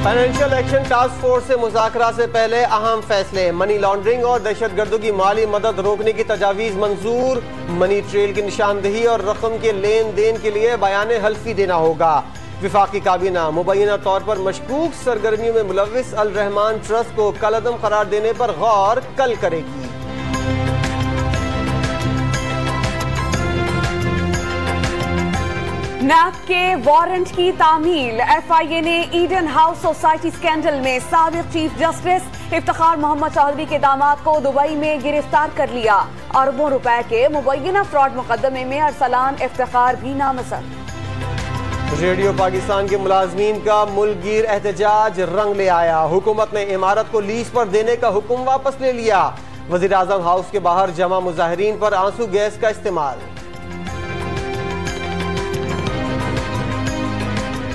Financial action task force से मुज़ाकरा से पहले अहम फैसले। मनी लॉन्ड्रिंग और दहशतगर्दों की माली मदद रोकने की तजावीज़ मंजूर। मनी ट्रेल की निशानदही और रकम के लेन देन के लिए बयान हल्फी देना होगा। विफाकी काबीना मुबैना तौर पर मशकूक सरगर्मियों में मुलव्विस अल रहमान ट्रस्ट को कलअदम करार देने पर गौर कल करेगी। नैब के वारंट की तामील। FIA ने ईडन हाउस सोसाइटी स्कैंडल में साबिक चीफ जस्टिस इफ्तिखार मोहम्मद चौधरी के दामाद को दुबई में गिरफ्तार कर लिया। अरबों रुपए के मुबैना फ्रॉड मुकदमे में अरसलान इफ्तिखार भी नामजद। रेडियो पाकिस्तान के मुलाजमीन का मुल्कगीर एहतजाज रंग ले आया। हुकूमत ने इमारत को लीज पर देने का हुक्म वापस ले लिया। वजीर आजम हाउस के बाहर जमा मुजाहिरीन पर आंसू गैस का इस्तेमाल।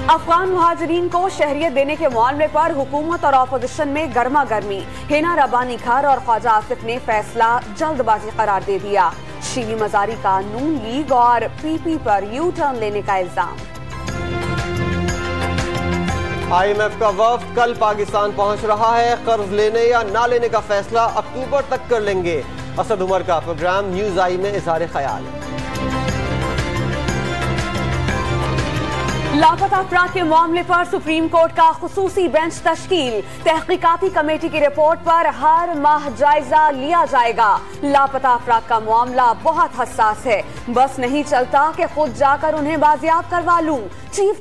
अफगान मुहाजिरीन को शहरियत देने के मामले पर हुकूमत और अपोजिशन में गर्मा गर्मी। हिना रब्बानी खार और ख्वाजा आसिफ ने फैसला जल्दबाजी करार दे दिया। शीनी मजारी का नून लीग और PP पर यू टर्न लेने का इल्जाम। IMF का वफ्द कल पाकिस्तान पहुंच रहा है। कर्ज लेने या ना लेने का फैसला अक्टूबर तक कर लेंगे। असद उमर का प्रोग्राम न्यूज आई में इज़हार ख्याल। लापता अफराद के मामले पर सुप्रीम कोर्ट का खुसूसी बेंच तश्कील। तहकीकाती कमेटी की रिपोर्ट पर हर माह जायजा लिया जाएगा। लापता अफराद का मामला बहुत हसास है। बस नहीं चलता कि खुद जाकर उन्हें बाजियाब करवा लूं। चीफ